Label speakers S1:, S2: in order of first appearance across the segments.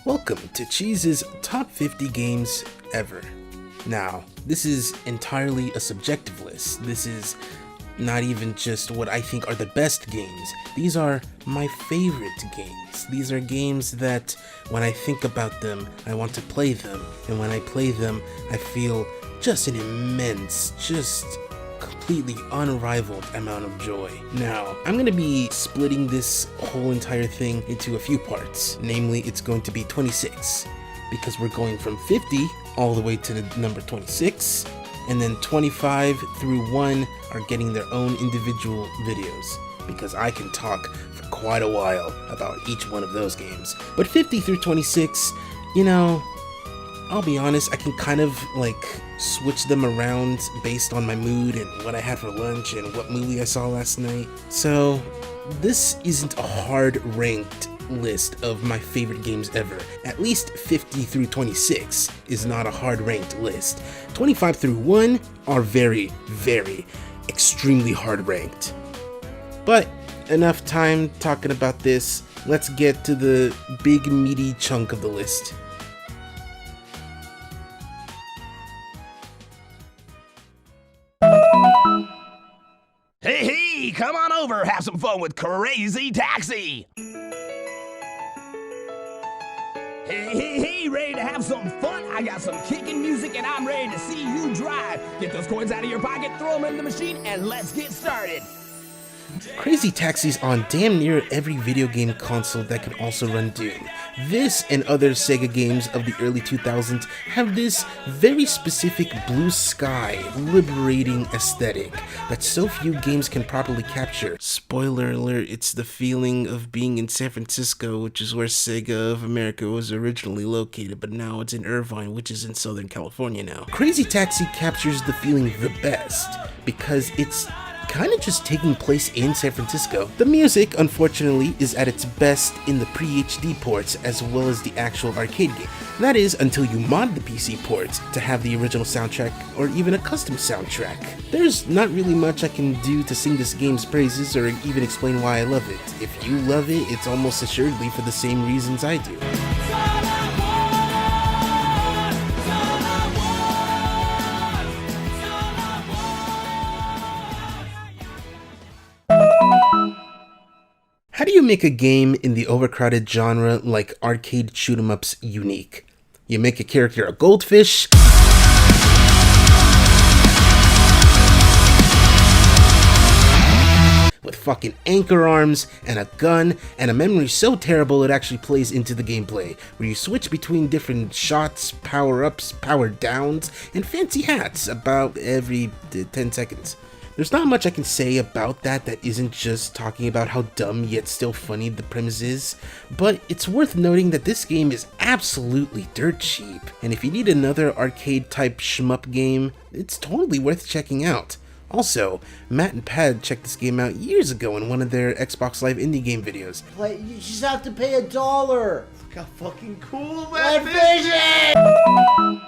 S1: Welcome to Cheez's Top 50 Games Ever. Now, this is entirely a subjective list. This is not even just what I think are the best games. These are my favorite games. These are games that, when I think about them, I want to play them. And when I play them, I feel just an immense, just completely unrivaled amount of joy. Now, I'm going to be splitting this whole entire thing into a few parts. Namely, it's going to be 26, because we're going from 50 all the way to the number 26, and then 25 through 1 are getting their own individual videos, because I can talk for quite a while about each one of those games. But 50 through 26, you know, I'll be honest, I can kind of like switch them around based on my mood and what I had for lunch and what movie I saw last night. So this isn't a hard ranked list of my favorite games ever. At least 50 through 26 is not a hard ranked list. 25 through 1 are very, extremely hard ranked. But enough time talking about this. Let's get to the big meaty chunk of the list.
S2: Hey, come on over, have some fun with Crazy Taxi! Hey, ready to have some fun? I got some kicking music and I'm ready to see you drive. Get those coins out of your pocket, throw them in the machine, and let's get started.
S1: Crazy Taxi's on damn near every video game console that can also run Doom. This and other Sega games of the early 2000s have this very specific blue sky, liberating aesthetic that so few games can properly capture. Spoiler alert, it's the feeling of being in San Francisco, which is where Sega of America was originally located, but now it's in Irvine, which is in Southern California now. Crazy Taxi captures the feeling the best because it's kind of just taking place in San Francisco. The music, unfortunately, is at its best in the pre-HD ports as well as the actual arcade game. That is, until you mod the PC ports to have the original soundtrack or even a custom soundtrack. There's not really much I can do to sing this game's praises or even explain why I love it. If you love it, it's almost assuredly for the same reasons I do. How do you make a game in the overcrowded genre like arcade shoot-'em-ups unique? You make a character a goldfish, with fucking anchor arms and a gun and a memory so terrible it actually plays into the gameplay, where you switch between different shots, power-ups, power-downs, and fancy hats about every 10 seconds. There's not much I can say about that isn't just talking about how dumb yet still funny the premise is, but it's worth noting that this game is absolutely dirt cheap, and if you need another arcade-type shmup game, it's totally worth checking out. Also, Matt and Pad checked this game out years ago in one of their Xbox Live indie game videos.
S3: You just have to pay $1. Look how fucking cool that vision!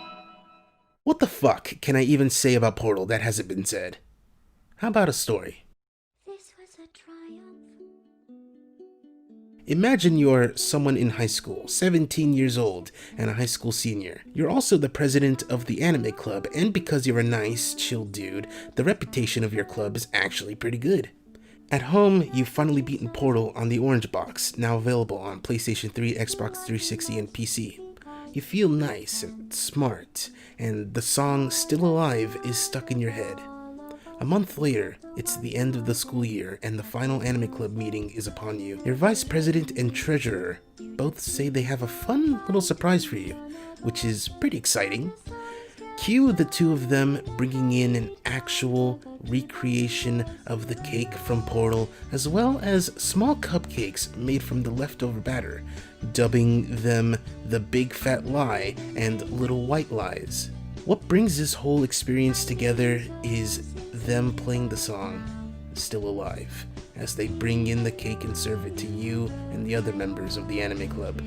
S1: What the fuck can I even say about Portal that hasn't been said? How about a story?
S4: This was a triumph.
S1: Imagine you're someone in high school, 17 years old, and a high school senior. You're also the president of the anime club, and because you're a nice, chill dude, the reputation of your club is actually pretty good. At home, you've finally beaten Portal on the Orange Box, now available on PlayStation 3, Xbox 360, and PC. You feel nice and smart, and the song Still Alive is stuck in your head. A month later, it's the end of the school year and the final anime club meeting is upon you. Your vice president and treasurer both say they have a fun little surprise for you, which is pretty exciting. Cue the two of them bringing in an actual recreation of the cake from Portal, as well as small cupcakes made from the leftover batter, dubbing them the Big Fat Lie and Little White Lies. What brings this whole experience together is them playing the song Still Alive as they bring in the cake and serve it to you and the other members of the anime club,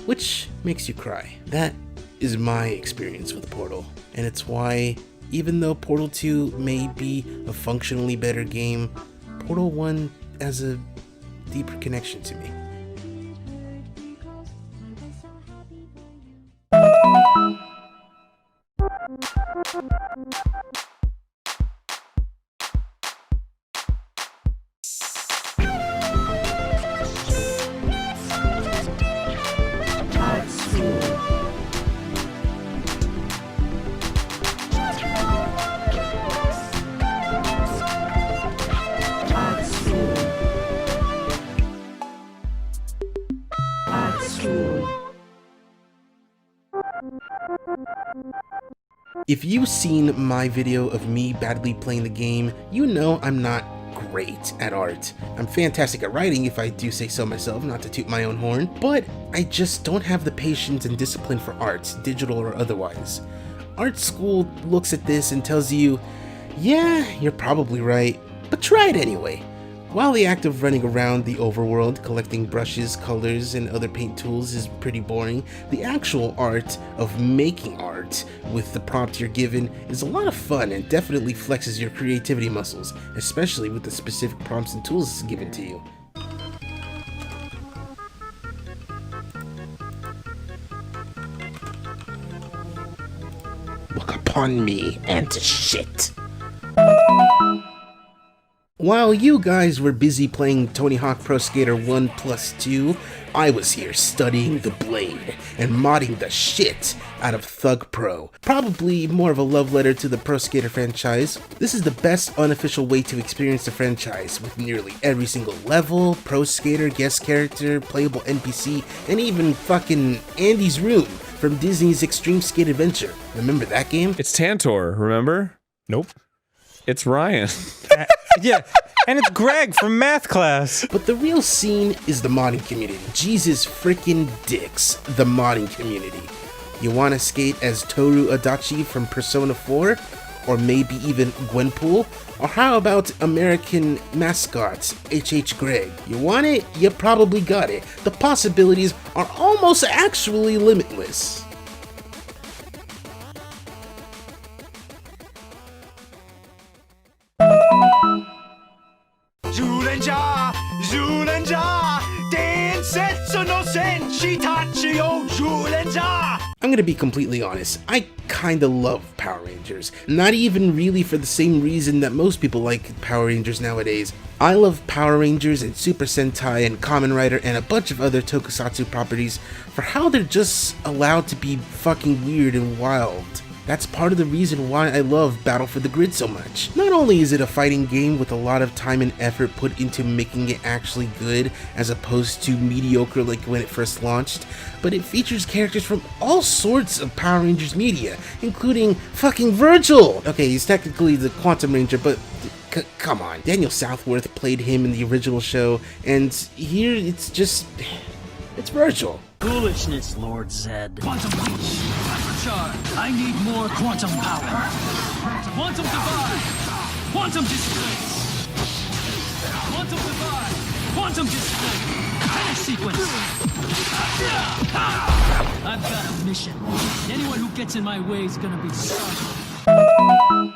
S1: which makes you cry. That is my experience with Portal, and it's why, even though Portal 2 may be a functionally better game, Portal 1 has a deeper connection to me. If you've seen my video of me badly playing the game, you know I'm not great at art. I'm fantastic at writing, if I do say so myself, not to toot my own horn, but I just don't have the patience and discipline for art, digital or otherwise. Art school looks at this and tells you, yeah, you're probably right, but try it anyway. While the act of running around the overworld, collecting brushes, colors, and other paint tools is pretty boring, the actual art of making art with the prompt you're given is a lot of fun and definitely flexes your creativity muscles, especially with the specific prompts and tools given to you. Look upon me and shit. While you guys were busy playing Tony Hawk Pro Skater 1+2, I was here studying the blade and modding the shit out of Thug Pro. Probably more of a love letter to the Pro Skater franchise. This is the best unofficial way to experience the franchise, with nearly every single level, Pro Skater, guest character, playable NPC, and even fucking Andy's room from Disney's Extreme Skate Adventure. Remember that game?
S5: It's Tantor, remember?
S6: Nope.
S5: It's Ryan.
S6: Yeah, and it's Greg from math class.
S1: But the real scene is the modding community. Jesus freaking dicks, the modding community. You wanna skate as Toru Adachi from Persona 4? Or maybe even Gwenpool? Or how about American mascots, H.H. Greg? You want it? You probably got it. The possibilities are almost actually limitless. I'm gonna be completely honest, I kinda love Power Rangers. Not even really for the same reason that most people like Power Rangers nowadays. I love Power Rangers and Super Sentai and Kamen Rider and a bunch of other tokusatsu properties for how they're just allowed to be fucking weird and wild. That's part of the reason why I love Battle for the Grid so much. Not only is it a fighting game with a lot of time and effort put into making it actually good, as opposed to mediocre like when it first launched, but it features characters from all sorts of Power Rangers media, including fucking Virgil! Okay, he's technically the Quantum Ranger, but come on. Daniel Southworth played him in the original show, and here it's Virgil.
S7: Foolishness, Lord Zed. Quantum Reach. Charge. I need more quantum power. Quantum Divide. Quantum Displace. Quantum Divide. Quantum Displace. Finish sequence. I've got a mission. Anyone who gets in my way is gonna be sorry.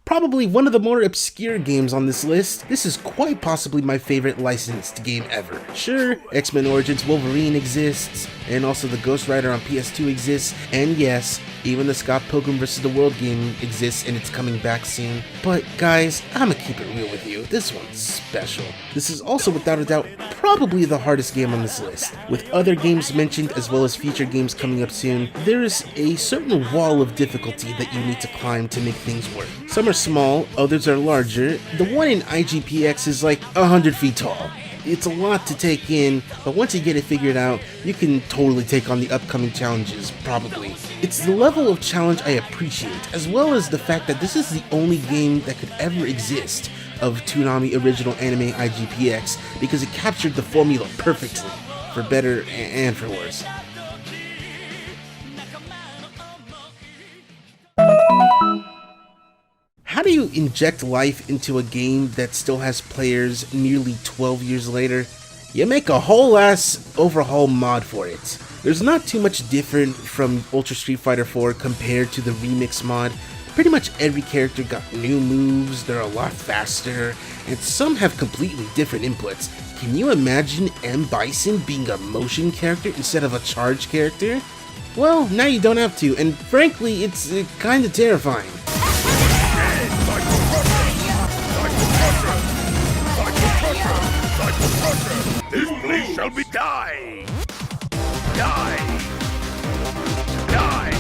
S1: Probably one of the more obscure games on this list, this is quite possibly my favorite licensed game ever. Sure, X-Men Origins Wolverine exists, and also the Ghost Rider on PS2 exists, and yes, even the Scott Pilgrim vs. the World game exists and it's coming back soon. But guys, I'ma keep it real with you, this one's special. This is also without a doubt probably the hardest game on this list. With other games mentioned as well as future games coming up soon, there is a certain wall of difficulty that you need to climb to make things work. Some are small, others are larger. The one in IGPX is like 100 feet tall. It's a lot to take in, but once you get it figured out, you can totally take on the upcoming challenges, probably. It's the level of challenge I appreciate, as well as the fact that this is the only game that could ever exist of Toonami original anime IGPX, because it captured the formula perfectly, for better and for worse. How do you inject life into a game that still has players nearly 12 years later? You make a whole ass overhaul mod for it. There's not too much different from Ultra Street Fighter 4 compared to the remix mod. Pretty much every character got new moves, they're a lot faster, and some have completely different inputs. Can you imagine M. Bison being a motion character instead of a charge character? Well, now you don't have to, and frankly, it's kinda terrifying.
S2: This place shall be die! Die! Die!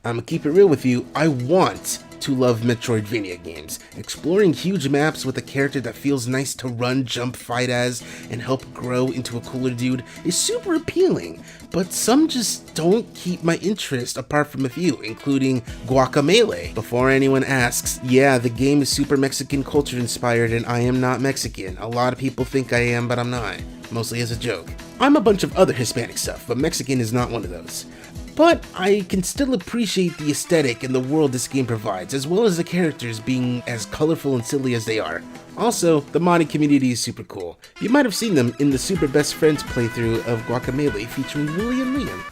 S1: I'ma keep it real with you, I want who love Metroidvania games. Exploring huge maps with a character that feels nice to run, jump, fight as, and help grow into a cooler dude is super appealing, but some just don't keep my interest apart from a few, including Guacamelee. Before anyone asks, yeah, the game is super Mexican culture inspired and I am not Mexican. A lot of people think I am, but I'm not. Mostly as a joke. I'm a bunch of other Hispanic stuff, but Mexican is not one of those. But I can still appreciate the aesthetic and the world this game provides, as well as the characters being as colorful and silly as they are. Also, the modding community is super cool. You might have seen them in the Super Best Friends playthrough of Guacamelee featuring Willie and Liam.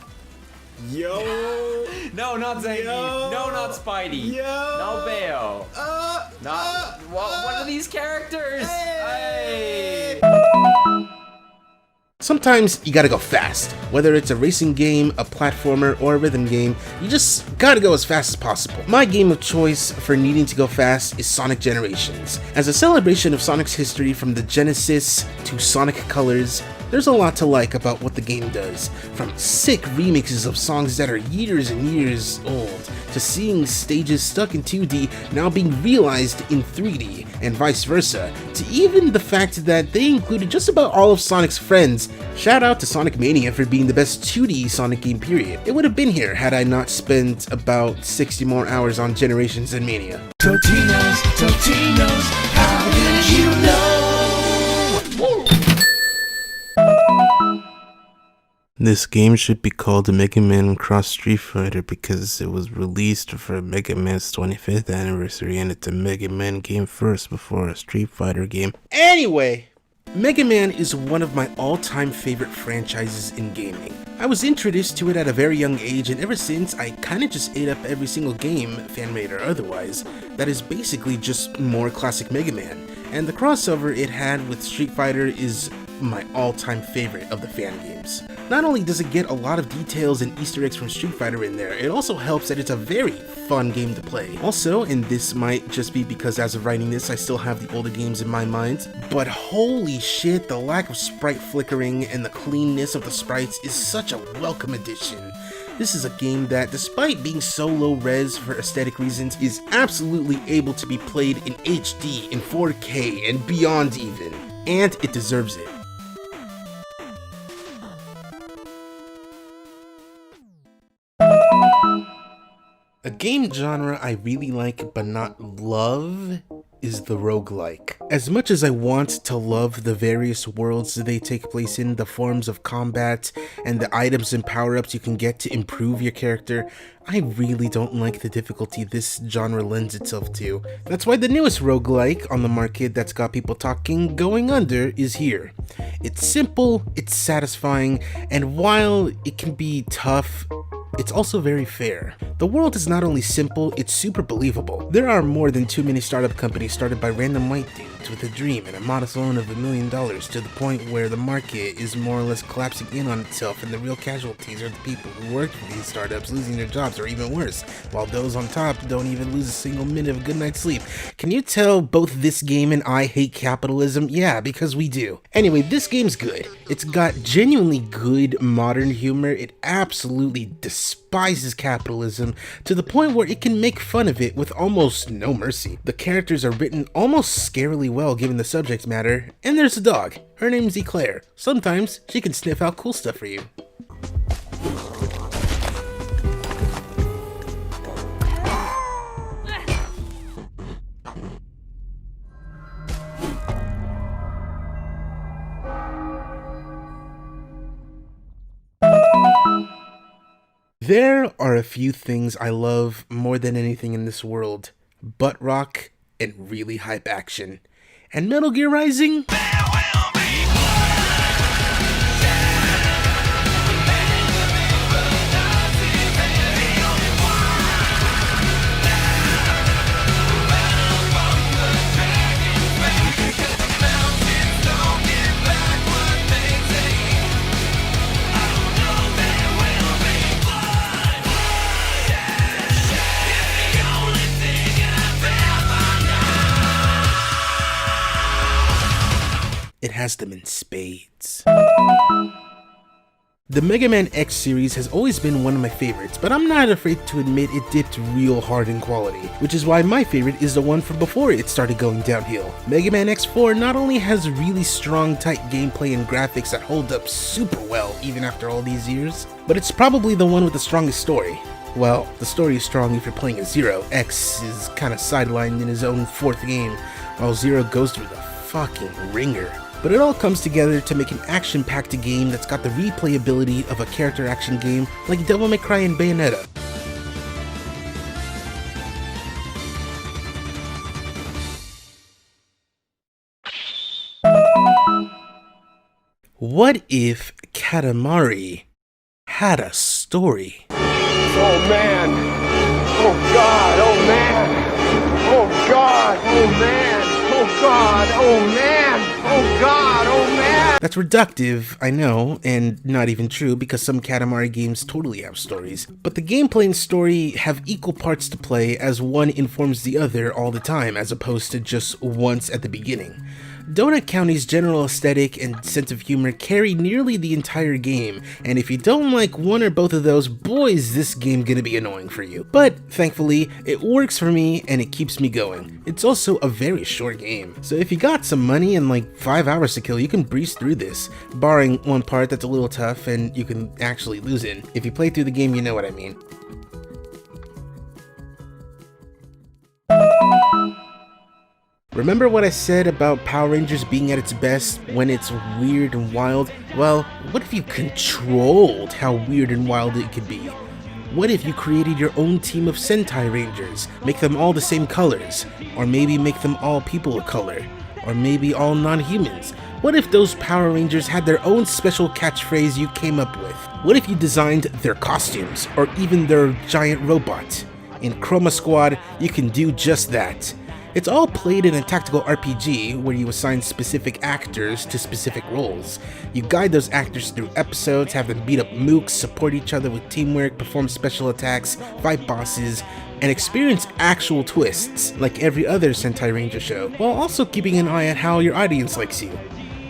S3: Yo!
S8: No, not Zangy.
S3: Yo.
S8: No, not Spidey.
S3: Yo.
S8: No, Bayo. What are these characters? Hey.
S1: Sometimes you gotta go fast. Whether it's a racing game, a platformer, or a rhythm game, you just gotta go as fast as possible. My game of choice for needing to go fast is Sonic Generations. As a celebration of Sonic's history from the Genesis to Sonic Colors, there's a lot to like about what the game does, from sick remixes of songs that are years and years old, to seeing stages stuck in 2D now being realized in 3D, and vice versa, to even the fact that they included just about all of Sonic's friends. Shout out to Sonic Mania for being the best 2D Sonic game period. It would have been here had I not spent about 60 more hours on Generations and Mania.
S7: Totinos, how did you know?
S1: This game should be called Mega Man Cross Street Fighter because it was released for Mega Man's 25th anniversary and it's a Mega Man game first before a Street Fighter game. Anyway, Mega Man is one of my all-time favorite franchises in gaming. I was introduced to it at a very young age, and ever since I kinda just ate up every single game, fan-made or otherwise, that is basically just more classic Mega Man. And the crossover it had with Street Fighter is my all-time favorite of the fan games. Not only does it get a lot of details and Easter eggs from Street Fighter in there, it also helps that it's a very fun game to play. Also, and this might just be because as of writing this I still have the older games in my mind, but holy shit, the lack of sprite flickering and the cleanness of the sprites is such a welcome addition. This is a game that, despite being so low res for aesthetic reasons, is absolutely able to be played in HD, in 4K, and beyond even. And it deserves it. A game genre I really like but not love is the roguelike. As much as I want to love the various worlds they take place in, the forms of combat, and the items and power-ups you can get to improve your character, I really don't like the difficulty this genre lends itself to. That's why the newest roguelike on the market that's got people talking going under is here. It's simple, it's satisfying, and while it can be tough, it's also very fair. The world is not only simple, it's super believable. There are more than too many startup companies started by random white dudes with a dream and a modest loan of $1 million to the point where the market is more or less collapsing in on itself, and the real casualties are the people who worked for these startups losing their jobs, or even worse, while those on top don't even lose a single minute of a good night's sleep. Can you tell both this game and I hate capitalism? Yeah, because we do. Anyway, this game's good. It's got genuinely good modern humor. It absolutely despises capitalism to the point where it can make fun of it with almost no mercy. The characters are written almost scarily well given the subject matter, and there's a dog. Her name's Eclair. Sometimes she can sniff out cool stuff for you. There are a few things I love more than anything in this world: butt rock and really hype action. And Metal Gear Rising? It has them in spades. The Mega Man X series has always been one of my favorites, but I'm not afraid to admit it dipped real hard in quality, which is why my favorite is the one from before it started going downhill. Mega Man X4 not only has really strong, tight gameplay and graphics that hold up super well even after all these years, but it's probably the one with the strongest story. Well, the story is strong if you're playing as Zero. X is kinda sidelined in his own 4th game, while Zero goes through the fucking ringer. But it all comes together to make an action-packed game that's got the replayability of a character action game like Devil May Cry and Bayonetta. What if Katamari had a story?
S9: Oh man! Oh god! Oh man! Oh god! Oh man! Oh god! Oh man! Oh god! Oh man!
S1: That's reductive, I know, and not even true because some Katamari games totally have stories. But the gameplay and story have equal parts to play as one informs the other all the time as opposed to just once at the beginning. Donut County's general aesthetic and sense of humor carry nearly the entire game, and if you don't like one or both of those, boy is this game gonna be annoying for you. But thankfully, it works for me and it keeps me going. It's also a very short game, so if you got some money and like 5 hours to kill, you can breeze through this, barring one part that's a little tough and you can actually lose in. If you play through the game, you know what I mean. Remember what I said about Power Rangers being at its best when it's weird and wild? Well, what if you controlled how weird and wild it could be? What if you created your own team of Sentai Rangers? Make them all the same colors, or maybe make them all people of color, or maybe all non-humans. What if those Power Rangers had their own special catchphrase you came up with? What if you designed their costumes, or even their giant robot? In Chroma Squad, you can do just that. It's all played in a tactical RPG where you assign specific actors to specific roles. You guide those actors through episodes, have them beat up mooks, support each other with teamwork, perform special attacks, fight bosses, and experience actual twists like every other Sentai Ranger show, while also keeping an eye on how your audience likes you.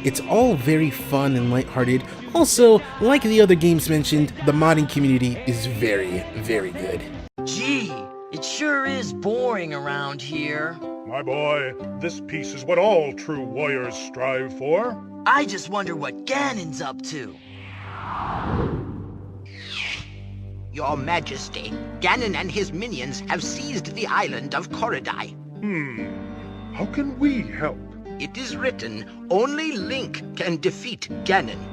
S1: It's all very fun and lighthearted. Also, like the other games mentioned, the modding community is very, very good.
S10: Gee, it sure is boring around here.
S11: My boy, this peace is what all true warriors strive for.
S10: I just wonder what Ganon's up to.
S12: Your Majesty, Ganon and his minions have seized the island of Korodai.
S11: How can we help?
S12: It is written, only Link can defeat Ganon.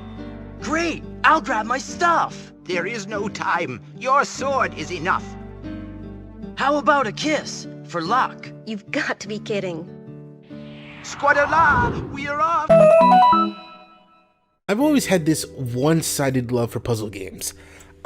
S10: Great! I'll grab my stuff!
S12: There is no time. Your sword is enough.
S10: How about a kiss? For luck?
S4: You've got to be kidding.
S12: Squadala, we're off!
S1: I've always had this one-sided love for puzzle games.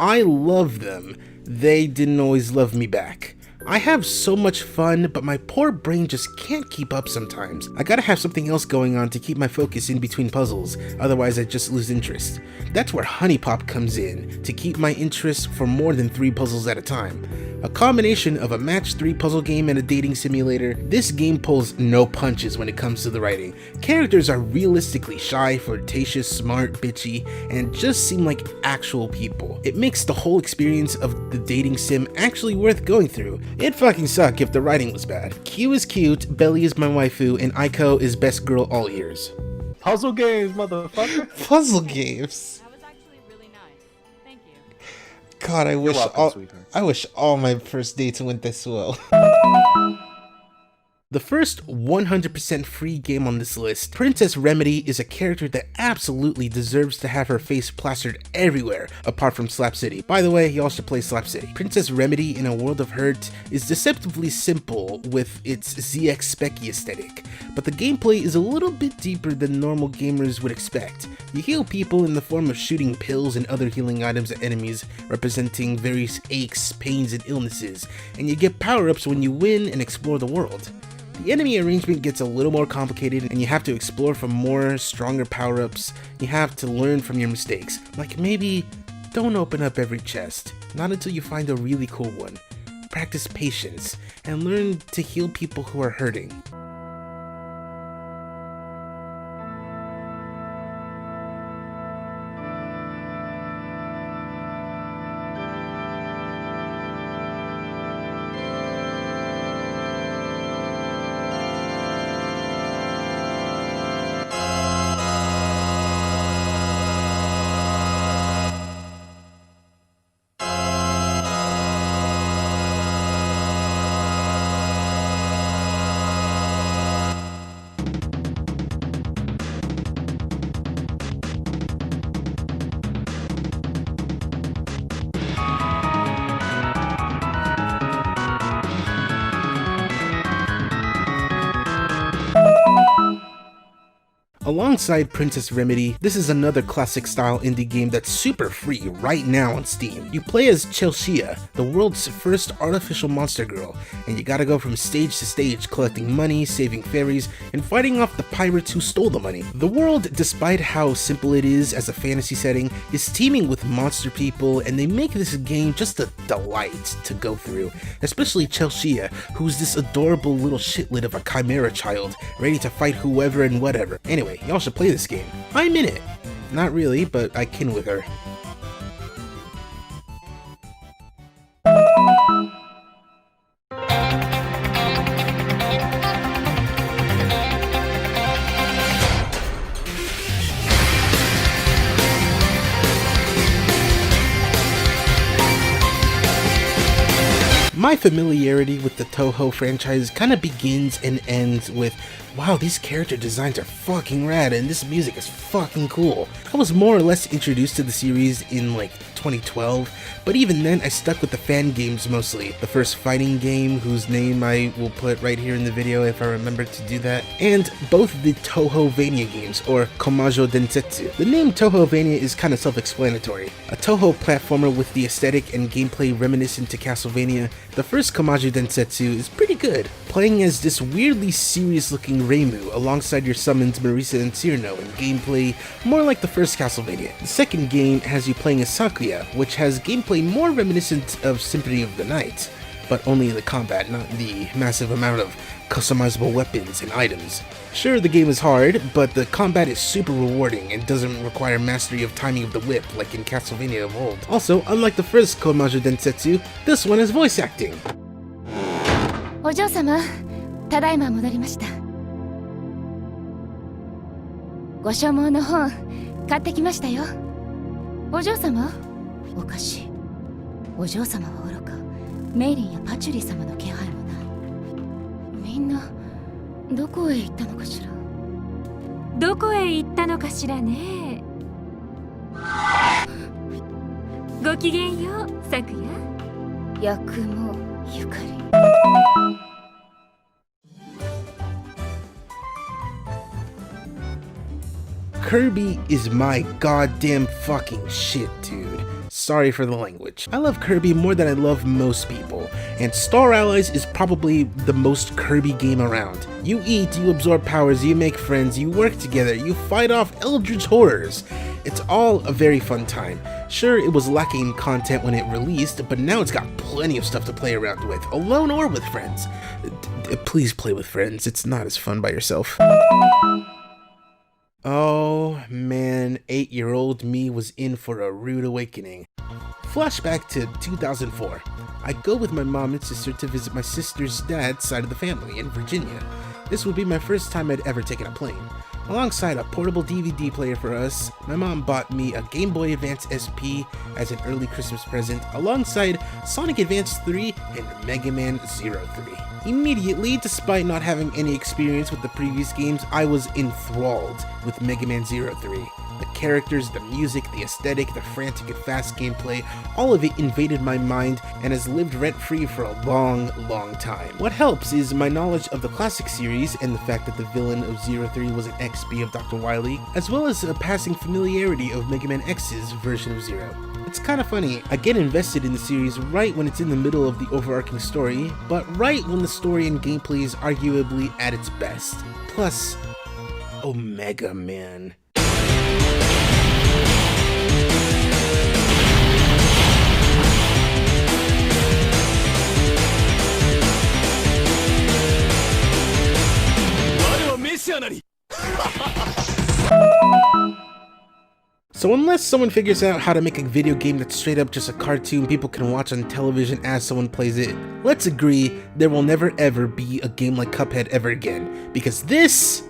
S1: I love them. They didn't always love me back. I have so much fun, but my poor brain just can't keep up sometimes. I gotta have something else going on to keep my focus in between puzzles, otherwise I just lose interest. That's where Honey Pop comes in, to keep my interest for more than 3 puzzles at a time. A combination of a match 3 puzzle game and a dating simulator, this game pulls no punches when it comes to the writing. Characters are realistically shy, flirtatious, smart, bitchy, and just seem like actual people. It makes the whole experience of the dating sim actually worth going through. It'd fucking suck if the writing was bad. Q is cute, Belly is my waifu, and Aiko is best girl all ears.
S6: Puzzle games, motherfucker.
S1: Puzzle games.
S13: That was actually really nice. Thank you.
S1: God, I wish all my first dates went this well. The first 100% free game on this list, Princess Remedy, is a character that absolutely deserves to have her face plastered everywhere, apart from Slap City. By the way, y'all should play Slap City. Princess Remedy in a World of Hurt is deceptively simple with its ZX Specky aesthetic, but the gameplay is a little bit deeper than normal gamers would expect. You heal people in the form of shooting pills and other healing items at enemies, representing various aches, pains, and illnesses, and you get power-ups when you win and explore the world. The enemy arrangement gets a little more complicated and you have to explore for more, stronger power-ups. You have to learn from your mistakes. Like maybe, don't open up every chest, not until you find a really cool one. Practice patience, and learn to heal people who are hurting. Alongside Princess Remedy, this is another classic style indie game that's super free right now on Steam. You play as Chelsea, the world's first artificial monster girl, and you gotta go from stage to stage collecting money, saving fairies, and fighting off the pirates who stole the money. The world, despite how simple it is as a fantasy setting, is teeming with monster people, and they make this game just a delight to go through, especially Chelsea, who's this adorable little shitlid of a chimera child, ready to fight whoever and whatever. Anyway, y'all should play this game. I'm in it. Not really, but I kin with her. My familiarity with the Touhou franchise kind of begins and ends with, wow, these character designs are fucking rad and this music is fucking cool. I was more or less introduced to the series in like 2012, but even then I stuck with the fan games mostly. The first fighting game, whose name I will put right here in the video if I remember to do that, and both the Touhouvania games, or Komajo Densetsu. The name Touhouvania is kind of self-explanatory. A Touhou platformer with the aesthetic and gameplay reminiscent to Castlevania, the first Komajo Densetsu is pretty good, playing as this weirdly serious looking Reimu alongside your summons Marisa and Cyrano, and gameplay more like the first Castlevania. The second game has you playing as Sakuya, which has gameplay more reminiscent of Symphony of the Night, but only in the combat, not the massive amount of customizable weapons and items. Sure, the game is hard, but the combat is super rewarding and doesn't require mastery of timing of the whip like in Castlevania of old. Also, unlike the first Komajo Densetsu, this one has voice acting.
S4: お嬢様、ただいま戻りました。ご所望の本、買ってきましたよ。お嬢様、おかしい。お嬢様はおろか、メイリンやパチュリー様の気配もない。みんな、どこへ行ったのかしら。どこへ行ったのかしらね。ごきげんよう、サクヤ。八雲ゆかり。
S1: Kirby is my goddamn fucking shit, dude. Sorry for the language. I love Kirby more than I love most people, and Star Allies is probably the most Kirby game around. You eat, you absorb powers, you make friends, you work together, you fight off eldritch horrors. It's all a very fun time. Sure, it was lacking in content when it released, but now it's got plenty of stuff to play around with, alone or with friends. Please play with friends, it's not as fun by yourself. Oh man, 8-year-old me was in for a rude awakening. Flashback to 2004. I go with my mom and sister to visit my sister's dad's side of the family in Virginia. This would be my first time I'd ever taken a plane. Alongside a portable DVD player for us, my mom bought me a Game Boy Advance SP as an early Christmas present, alongside Sonic Advance 3 and Mega Man 03. Immediately, despite not having any experience with the previous games, I was enthralled with Mega Man 03. The characters, the music, the aesthetic, the frantic and fast gameplay, all of it invaded my mind and has lived rent-free for a long, long time. What helps is my knowledge of the classic series and the fact that the villain of 03 was an XP of Dr. Wily, as well as a passing familiarity of Mega Man X's version of Zero. It's kind of funny, I get invested in the series right when it's in the middle of the overarching story, but right when the story and gameplay is arguably at its best. Plus, Omega Man. So unless someone figures out how to make a video game that's straight up just a cartoon people can watch on television as someone plays it, let's agree there will never ever be a game like Cuphead ever again, because this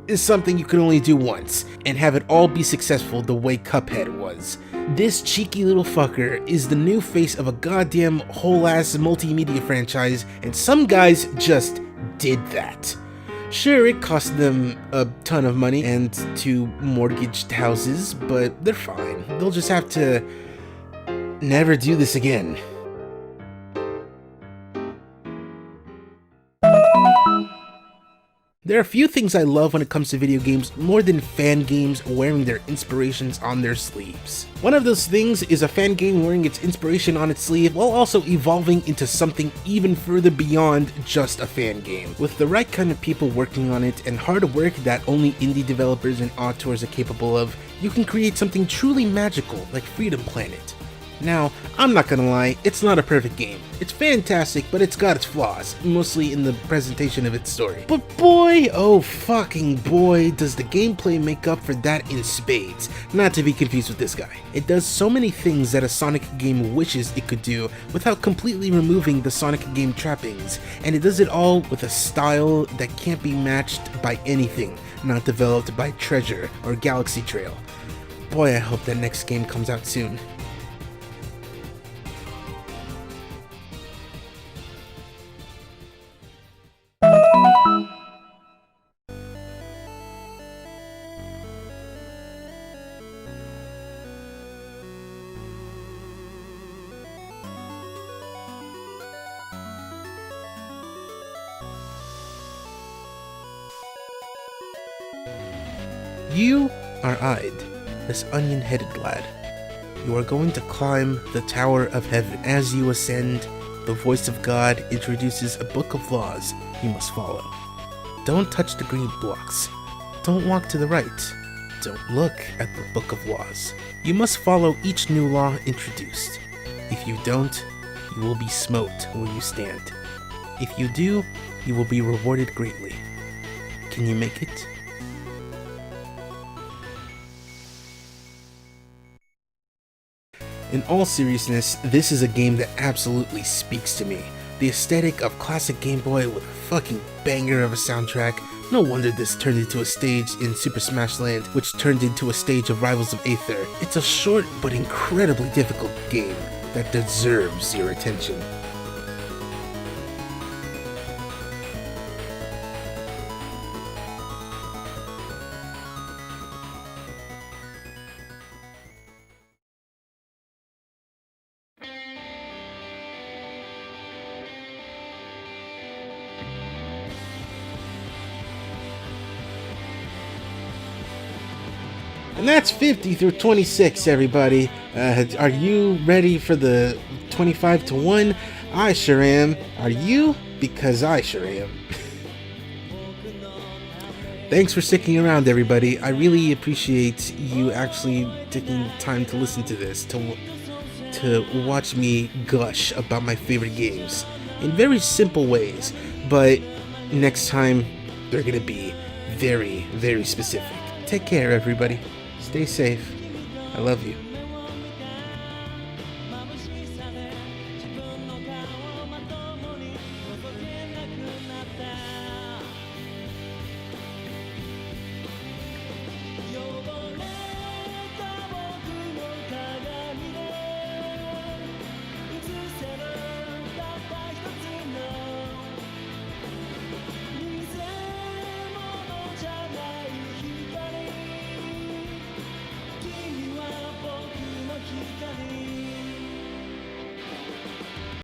S1: is something you can only do once, and have it all be successful the way Cuphead was. This cheeky little fucker is the new face of a goddamn whole-ass multimedia franchise, and some guys just did that. Sure, it cost them a ton of money and 2 mortgaged houses, but they're fine. They'll just have to never do this again. There are few things I love when it comes to video games more than fan games wearing their inspirations on their sleeves. One of those things is a fan game wearing its inspiration on its sleeve while also evolving into something even further beyond just a fan game. With the right kind of people working on it and hard work that only indie developers and auteurs are capable of, you can create something truly magical like Freedom Planet. Now, I'm not gonna lie, it's not a perfect game. It's fantastic, but it's got its flaws, mostly in the presentation of its story. But boy, oh fucking boy, does the gameplay make up for that in spades, not to be confused with this guy. It does so many things that a Sonic game wishes it could do without completely removing the Sonic game trappings, and it does it all with a style that can't be matched by anything not developed by Treasure or Galaxy Trail. Boy, I hope that next game comes out soon. You are eyed, this onion-headed lad. You are going to climb the Tower of Heaven. As you ascend, the voice of God introduces a book of laws you must follow. Don't touch the green blocks. Don't walk to the right. Don't look at the book of laws. You must follow each new law introduced. If you don't, you will be smote where you stand. If you do, you will be rewarded greatly. Can you make it? In all seriousness, this is a game that absolutely speaks to me. The aesthetic of classic Game Boy with a fucking banger of a soundtrack. No wonder this turned into a stage in Super Smash Land, which turned into a stage of Rivals of Aether. It's a short but incredibly difficult game that deserves your attention. And that's 50 through 26, everybody. Are you ready for the 25 to 1? I sure am. Are you? Because I sure am. Thanks for sticking around, everybody. I really appreciate you actually taking time to listen to this, to watch me gush about my favorite games in very simple ways. But next time, they're gonna be very, very specific. Take care, everybody. Stay safe. I love you.